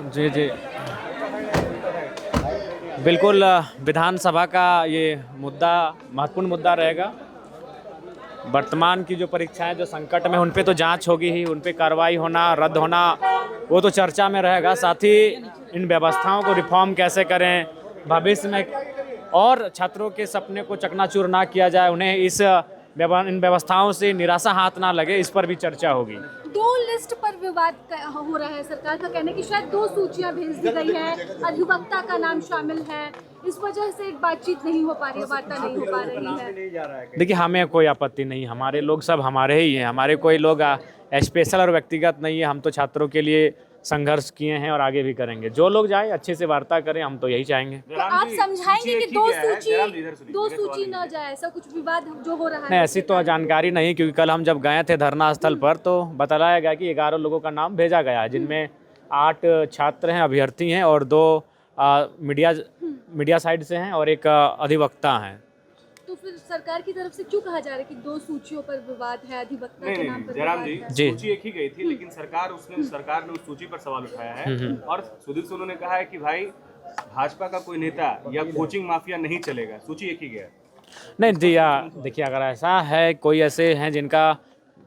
जी जी, बिल्कुल विधानसभा का ये मुद्दा महत्वपूर्ण मुद्दा रहेगा। वर्तमान की जो परीक्षाएं जो संकट में, उन पे तो जांच होगी ही, उन पे कार्रवाई होना, रद्द होना, वो तो चर्चा में रहेगा। साथ ही इन व्यवस्थाओं को रिफॉर्म कैसे करें भविष्य में, और छात्रों के सपने को चकनाचूर ना किया जाए, उन्हें इन व्यवस्थाओं से निराशा हाथ ना लगे, इस पर भी चर्चा होगी। 2 लिस्ट पर विवाद हो रहा है। सरकार का कहना है कि शायद 2 सूचियां भेज दी गई है, अधिवक्ता का नाम शामिल है, इस वजह से एक बातचीत नहीं हो पा रही है, वार्ता नहीं हो पा रही है। देखिए, हमें कोई आपत्ति नहीं, हमारे लोग सब हमारे ही हैं, हमारे कोई लोग स्पेशल और व्यक्तिगत नहीं है। हम तो छात्रों के लिए संघर्ष किए हैं और आगे भी करेंगे। जो लोग जाए अच्छे से वार्ता करें, हम तो यही चाहेंगे। तो आप समझाएंगे कि 2 सूची ना जाए, ऐसा कुछ विवाद जो हो रहा है? नहीं, ऐसी तो जानकारी नहीं, क्योंकि कल हम जब गए थे धरना स्थल पर तो बताया गया कि 11 लोगों का नाम भेजा गया है, जिनमें 8 छात्र हैं, अभ्यर्थी हैं, और 2 मीडिया साइड से हैं और एक अधिवक्ता हैं। तो फिर सरकार की तरफ से क्यों कहा जा रहा है कि 2 सूचियों पर विवाद है, अधिवक्ता के नाम पर जयराम विवाद जी, है? सूची एक ही गई थी, लेकिन सरकार ने उस सूची पर सवाल उठाया है। और सुधीर सोनू ने कहा है कि भाई भाजपा का कोई नेता या कोचिंग माफिया नहीं चलेगा, सूची एक ही गया। नहीं जी, देखिए, अगर ऐसा है, कोई ऐसे हैं जिनका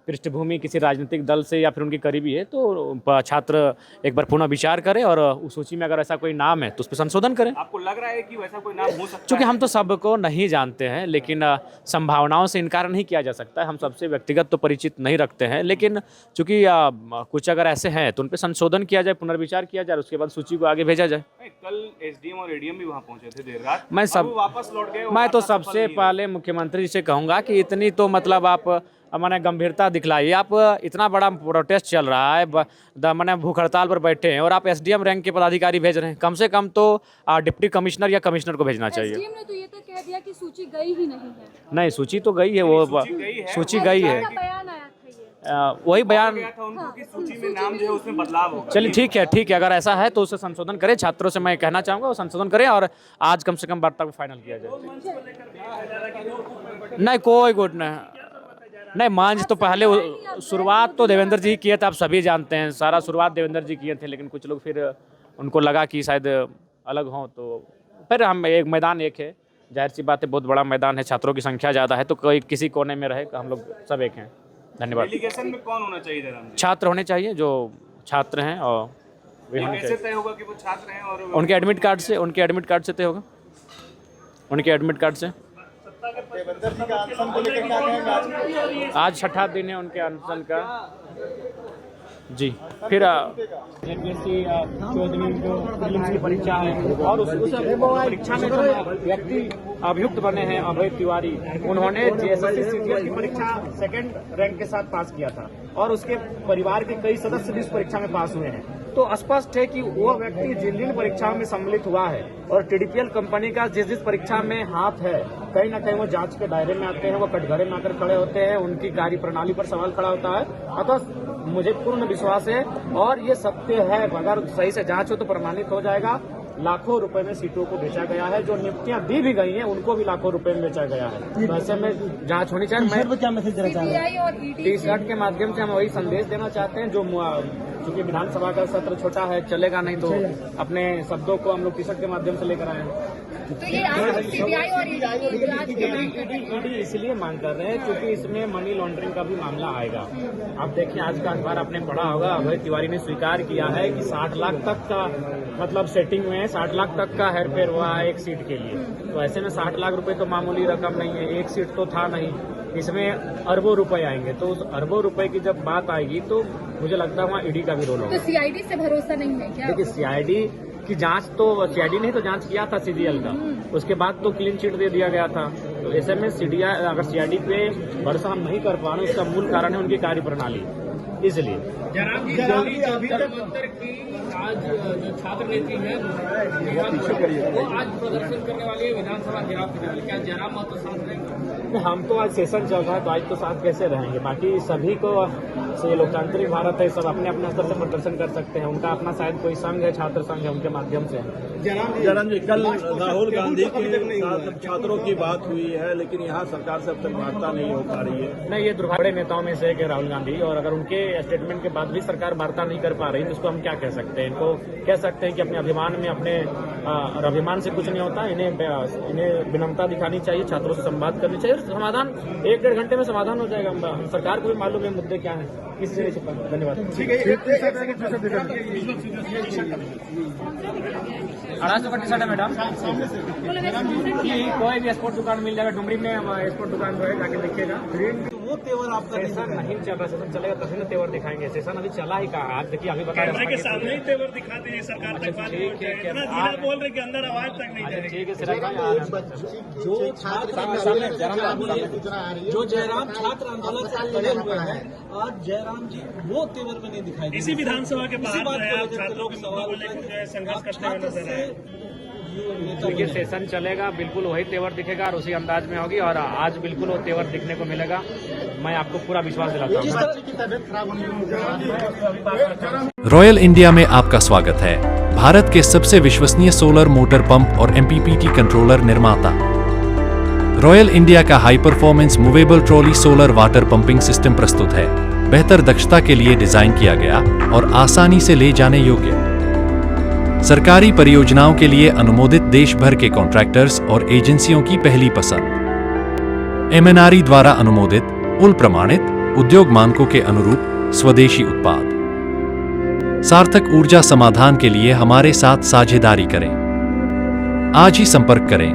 पृष्ठभूमि किसी राजनीतिक दल से या फिर उनकी करीबी है, तो छात्र एक बार पुनः विचार करें, और उस सूची में अगर ऐसा कोई नाम है तो उस पर संशोधन करें। आपको लग रहा है कि वैसा कोई नाम हो सकता है? चूँकि हम तो सबको नहीं जानते हैं, लेकिन संभावनाओं से इनकार नहीं किया जा सकता है। हम सबसे व्यक्तिगत तो परिचित नहीं रखते हैं, लेकिन चूँकि कुछ अगर ऐसे हैं तो उन पर संशोधन किया जाए, पुनर्विचार किया जाए, उसके बाद सूची को आगे भेजा जाए। कल एसडीएम और एडीएम भी वहाँ पहुँचे थे देर रात, वापस लौट गए। मैं तो सबसे पहले मुख्यमंत्री से कहूँगा कि इतनी तो मतलब आप मैंने गंभीरता दिखलाइए। आप इतना बड़ा प्रोटेस्ट चल रहा है, मैंने भूख हड़ताल पर बैठे हैं, और आप एसडीएम रैंक के पदाधिकारी भेज रहे हैं। कम से कम तो डिप्टी कमिश्नर या कमिश्नर को भेजना चाहिए। एसडीएम ने तो ये तो कह दिया कि सूची गई ही नहीं है। नहीं, सूची तो गई है, वो सूची गई है। बयान आया था, वही बयान था उनको कि सूची में नाम जो है उसमें बदलाव होगा। चलिए ठीक है, अगर ऐसा है तो उसे संशोधन करें। छात्रों से मैं कहना चाहूँगा वो संशोधन करें, और आज कम से कम वार्ता को फाइनल किया जाए। नहीं, कोई गुट नहीं, मांझ तो पहले शुरुआत तो देवेंद्र जी किए थे, आप सभी जानते हैं, सारा शुरुआत देवेंद्र जी किए थे, लेकिन कुछ लोग फिर उनको लगा कि शायद अलग हों, तो फिर हम एक मैदान एक है, जाहिर सी बात है, बहुत बड़ा मैदान है, छात्रों की संख्या ज़्यादा है, तो कोई किसी कोने में रहे, हम लोग सब एक हैं। धन्यवाद। डेलीगेशन में कौन होना चाहिए? छात्र होने चाहिए, जो छात्र हैं, और वे होने चाहिए। तय होगा कि वो छात्र हैं, और उनके एडमिट कार्ड से तय होगा, उनके एडमिट कार्ड से। आज 6ठा दिन है उनके अनशन का जी। फिर जेपीएससी 14वीं जो प्रीलिम्स की परीक्षा है, और उस परीक्षा में जो व्यक्ति अभियुक्त बने हैं अभय तिवारी, उन्होंने जेएसएससी सीजीएल की परीक्षा 2nd रैंक के साथ पास किया था, और उसके परिवार के कई सदस्य भी इस परीक्षा में पास हुए हैं। तो स्पष्ट है कि वो व्यक्ति जिन परीक्षाओं में सम्मिलित हुआ है, और टीडीपीएल कंपनी का जिस परीक्षा में हाथ है, कहीं ना कहीं वो जांच के दायरे में आते हैं, वो कटघरे में आकर खड़े होते हैं, उनकी कार्य प्रणाली पर सवाल खड़ा होता है। अतः मुझे पूर्ण विश्वास है, और ये सत्य है, अगर सही से जांच हो तो प्रमाणित हो जाएगा। लाखों रुपए में सीटों को बेचा गया है, जो नियुक्तियां दी भी गई हैं उनको भी लाखों रुपए में बेचा गया है। तो ऐसे में जांच होनी चाहिए। मैं क्या मैसेज देना चाहता हूँ, टी-शर्ट के माध्यम से हम वही संदेश देना चाहते हैं, जो चूंकि विधानसभा का सत्र छोटा है, चलेगा नहीं, तो अपने शब्दों को हम लोग टी-शर्ट के माध्यम से लेकर आए हैं। तो ये सीबीआई और ईडी इसलिए मांग कर रहे हैं क्योंकि इसमें मनी लॉन्ड्रिंग का भी मामला आएगा। आप देखिए, आज का अखबार आपने पढ़ा होगा, अभय तिवारी ने स्वीकार किया है कि 60 लाख तक का मतलब सेटिंग में 60 लाख तक का हेरफेर हुआ है एक सीट के लिए। तो ऐसे में 60 लाख रुपए तो मामूली रकम नहीं है, एक सीट तो था नहीं, इसमें अरबों रुपए आएंगे। तो उस अरबों रुपए की जब बात आएगी तो मुझे लगता है वहाँ ईडी का भी रोल होगा। तो सीआईडी से भरोसा नहीं है क्या? देखिए, सीआईडी की जांच तो सीआईडी ने तो जांच किया था सीजीएल का, उसके बाद तो क्लीन चिट दे दिया गया था। तो ऐसे में अगर सीआईडी पे भरोसा हम नहीं कर पा रहे, उसका मूल कारण है उनकी कार्य प्रणाली। इसलिए जयराम जी, अंतर की आज जो छात्र नेत्री है वो आज प्रदर्शन करने वाली है, विधानसभा घेराव करने वाली, क्या जयराम महतो साथ रहेंगे? हम तो आज सेशन चल रहा है तो आज तो साथ कैसे रहेंगे, बाकी सभी को ये लोकतांत्रिक भारत है, सब अपने अपने स्तर से प्रदर्शन कर सकते हैं। उनका अपना शायद कोई संघ है, छात्र संघ है, उनके माध्यम से। जयराम जी, कल राहुल गांधी के साथ छात्रों की बात हुई है, लेकिन यहाँ सरकार से अब तक वार्ता नहीं हो पा रही है। नहीं, ये दुर्भाग्य नेताओं में से एक है राहुल गांधी, और अगर उनके स्टेटमेंट के बाद भी सरकार वार्ता नहीं कर पा रही तो उसको हम क्या कह सकते हैं। इनको कह सकते हैं कि अपने अभिमान में और अभिमान से कुछ नहीं होता, इन्हें विनम्रता दिखानी चाहिए, छात्रों से संवाद करनी चाहिए, समाधान 1-1.5 घंटे में समाधान हो जाएगा। सरकार को भी मालूम है मुद्दे क्या है, किसी से नहीं छिपा। धन्यवाद। अढ़ाई का टी शर्ट है मैडम, कोई भी स्पोर्ट दुकान मिल जाएगा, डुमरी में स्पोर्ट दुकान जो है जाके देखिएगा। वो तेवर आपका सेशन नहीं चल रहा, सेशन चलेगा तभी ना तेवर दिखाएंगे। सेशन अभी चला ही कहा, आज देखिए अभी बता कैमरे के सामने ही तेवर दिखाते हैं, सरकार तक बात नहीं होती है, इतना धीरे बोल रहे कि अंदर आवाज तक नहीं जाएगी। ठीक है, जो जयराम छात्र आंदोलन से लड़े हुए हैं, आज जयराम जी वो तेवर में नहीं दिखाई। इसी विधानसभा के बाहर जो है आप छात्रों के मुद्दों को लेकर जो है संघर्ष करते हुए नजर आए। देखिए सेशन चलेगा, बिल्कुल वही तेवर दिखेगा और उसी अंदाज में होगी, और आज बिल्कुल वो तेवर दिखने को मिलेगा। मैं आपको पूरा विश्वास दिलाता हूँ। रॉयल इंडिया में आपका स्वागत है। भारत के सबसे विश्वसनीय सोलर मोटर पंप और MPPT कंट्रोलर निर्माता। रॉयल इंडिया का high performance movable trolley solar water pumping system प्रस्तुत है। बेहतर दक्षता के लिए डिजाइन किया गया और आसानी से ले जाने योग्य। सरकारी परियोजनाओं के लिए अनुमोदित देश भर के कॉन्ट्रैक्टर्स और एजेंसियों की पहली पसंद। MNRE द्वारा अनुमोदित, उल प्रमाणित, उद्योग मानकों के अनुरूप स्वदेशी उत्पाद। सार्थक ऊर्जा समाधान के लिए हमारे साथ साझेदारी करें। आज ही संपर्क करें